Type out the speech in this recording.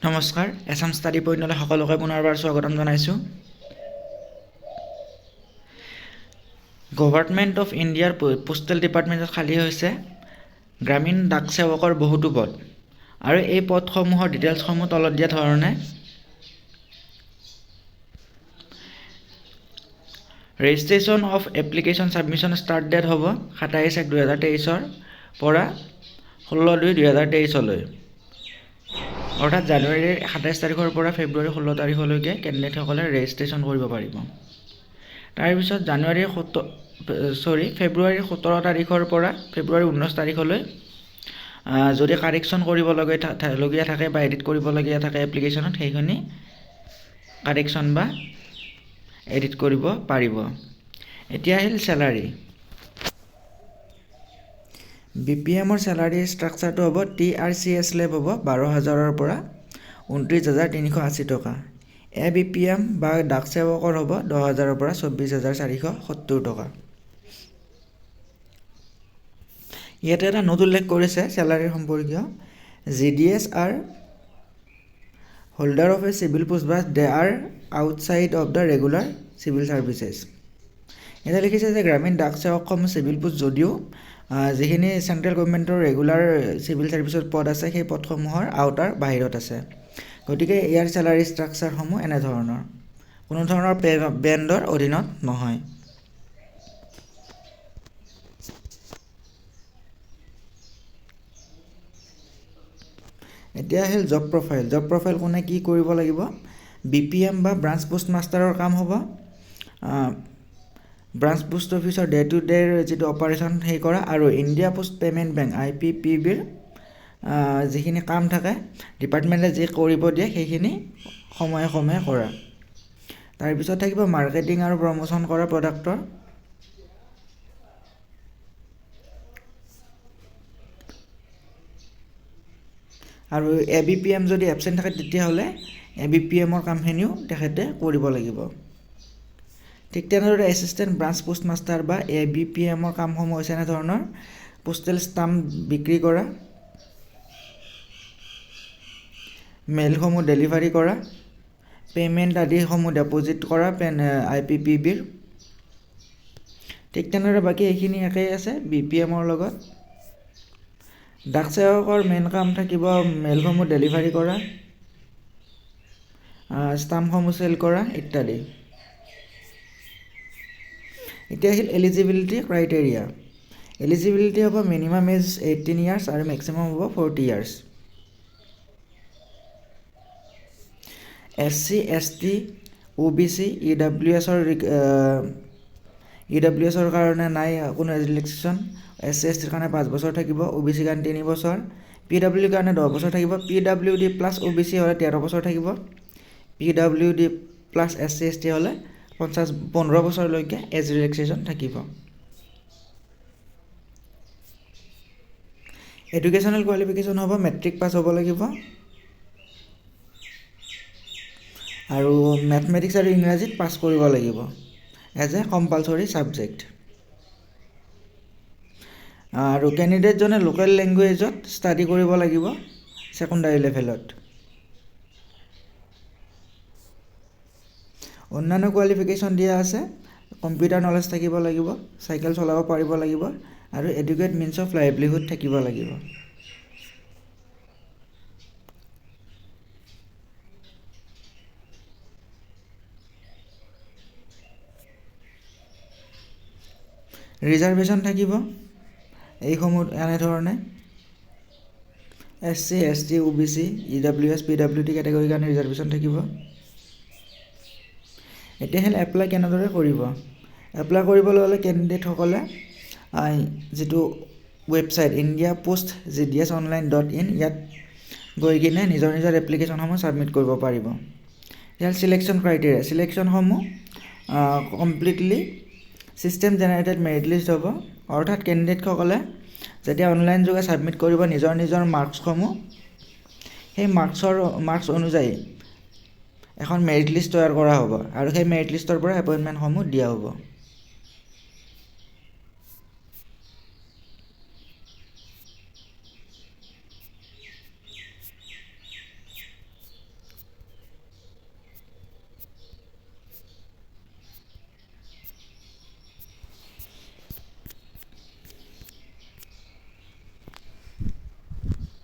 নমস্কাৰ এছাম ষ্টাডি পইণ্টলৈ সকলোকে পুনৰবাৰ স্বাগতম জনাইছোঁ। গভৰ্ণমেণ্ট অফ ইণ্ডিয়াৰ পোষ্টেল ডিপাৰ্টমেণ্টত খালী হৈছে গ্ৰামীণ ডাক সেৱকৰ বহুতো পদ আৰু এই পদসমূহৰ ডিটেইলছসমূহ তলত দিয়া ধৰণে registration of application submission start date হ'ব 27/1/2023 পৰা 16/2/2023 অৰ্থাৎ জানুৱাৰীৰ 27 তাৰিখৰ পৰা ফেব্ৰুৱাৰী 16 তাৰিখলৈকে কেণ্ডিডেটসকলে ৰেজিষ্ট্ৰেশ্যন কৰিব পাৰিব। তাৰপিছত ফেব্ৰুৱাৰীৰ 17 তাৰিখৰ পৰা ফেব্ৰুৱাৰী 19 তাৰিখলৈ যদি কাৰেকশ্যন কৰিবলগীয়া থাকে বা এডিট কৰিবলগীয়া থাকে এপ্লিকেশ্যনত সেইখিনি কাৰেকশ্যন বা এডিট কৰিব পাৰিব। এতিয়া আহিল চেলাৰী। BPMৰ চেলাৰী ষ্ট্ৰাকচাৰটো হ'ব TRCS লেভ হ'ব 12,000ৰ পৰা 29,380 টকা। ABPM বা ডাক সেৱকৰ হ'ব 10,000ৰ পৰা 24,470 টকা। ইয়াতে এটা নোট উল্লেখ কৰিছে চেলাৰীৰ সম্পৰ্কীয় GDS R holder of A civil post but they R outside of the regular civil services. এতিয়া লিখিছে যে গ্ৰামীণ ডাক সেৱকসমূহ চিভিল পোষ্ট যদিও যিখিনি চেণ্ট্ৰেল গভৰ্ণমেণ্টৰ ৰেগুলাৰ চিভিল ছাৰ্ভিচত পদ আছে সেই পদসমূহৰ আওতাৰ বাহিৰত আছে। গতিকে ইয়াৰ চেলাৰী ষ্ট্ৰাকচাৰসমূহ এনেধৰণৰ, কোনো ধৰণৰ বেণ্ডৰ অধীনত নহয়। এতিয়া আহিল জব প্ৰফাইল। জব প্ৰফাইল কোনে কি কৰিব লাগিব? BPM বা ব্ৰাঞ্চ পোষ্ট মাষ্টাৰৰ কাম হ'ব ব্ৰাঞ্চ পোষ্ট অফিচৰ ডে টু ডেৰ যিটো অপাৰেশ্যন সেই কৰা আৰু ইণ্ডিয়া পোষ্ট পে'মেণ্ট বেংক IPPBৰ যিখিনি কাম থাকে ডিপাৰ্টমেণ্টে যি কৰিব দিয়ে সেইখিনি সময়ে সময়ে কৰা। তাৰপিছত থাকিব মাৰ্কেটিং আৰু প্ৰমোশ্যন কৰা প্ৰডাক্টৰ। আৰু ABPM যদি এবচেণ্ট থাকে তেতিয়াহ'লে ABPMৰ কামখিনিও তেখেতে কৰিব লাগিব। ঠিক তেনেদৰে এছিষ্টেণ্ট ব্ৰাঞ্চ পোষ্ট মাষ্টাৰ বা ABPMৰ কামসমূহ হৈছে এনেধৰণৰ পোষ্টেল ষ্টাম্প বিক্ৰী কৰা, মেইলসমূহ ডেলিভাৰী কৰা, পে'মেণ্ট আদিসমূহ ডেপজিট কৰা IPPBৰ। ঠিক তেনেদৰে বাকী এইখিনি একেই আছে BPMৰ লগত। ডাক সেৱকৰ মেইন কাম থাকিব মেইলসমূহ ডেলিভাৰী কৰা, ষ্টাম্পসমূহ চেল কৰা ইত্যাদি। এতিয়া আহিল এলিজিবিলিটি ক্ৰাইটেৰিয়া। এলিজিবিলিটি হ'ব মিনিমাম এজ 18 ইয়াৰ্ছ আৰু মেক্সিমাম হ'ব 40 ইয়াৰ্ছ। SC, ST, OBC, EWSৰ কাৰণে নাই কোনো ৰিলেক্সেশ্যন। SC, STৰ কাৰণে 5 বছৰ থাকিব, OBC কাৰণে 3 বছৰ, PWDৰ কাৰণে 10 বছৰ থাকিব, PWD প্লাছ OBC হ'লে 13 বছৰ থাকিব, PWD প্লাছ SC, ST হ'লে 15 বছৰলৈকে এজ ৰিলেক্সেশ্যন থাকিব। এডুকেশ্যনেল কোৱালিফিকেশ্যন হ'ব মেট্ৰিক পাছ হ'ব লাগিব আৰু মেথমেটিক্স আৰু ইংৰাজীত পাছ কৰিব লাগিব এজ এ কম্পালচৰি ছাবজেক্ট। আৰু কেণ্ডিডেটজনে লোকেল লেংগুৱেজত ষ্টাডি কৰিব লাগিব ছেকেণ্ডাৰী লেভেলত। অন্যান্য কোৱালিফিকেশ্যন দিয়া আছে কম্পিউটাৰ নলেজ থাকিব লাগিব, চাইকেল চলাব পাৰিব লাগিব আৰু এডুকেট মিনছ অফ লাইভলিহুড থাকিব লাগিব। ৰিজাৰ্ভেশ্যন থাকিব এইসমূহ এনেধৰণে SC, ST, OBC, EWS, PWD কেটেগৰীৰ কাৰণে ৰিজাৰ্ভেশ্যন থাকিব। এতিয়া আহিল এপ্লাই কেনেদৰে কৰিব। এপ্লাই কৰিবলৈ হ'লে কেণ্ডিডেটসকলে যিটো ৱেবছাইট ইণ্ডিয়া পোষ্ট GDS.online.in ইয়াত গৈ কিনে নিজৰ এপ্লিকেশ্যনসমূহ ছাবমিট কৰিব পাৰিব। ইয়াৰ ছিলেকশ্যন ক্ৰাইটেৰিয়া, ছিলেকশ্যনসমূহ completely system generated merit list হ'ব, অৰ্থাৎ কেণ্ডিডেটসকলে যেতিয়া অনলাইন যোগে ছাবমিট কৰিব নিজৰ মাৰ্কছসমূহ সেই মাৰ্কছ অনুযায়ী এখন মেৰিট লিষ্ট তৈয়াৰ কৰা হ'ব আৰু সেই মেৰিট লিষ্টৰ পৰা এপইণ্টমেণ্টসমূহ দিয়া হ'ব।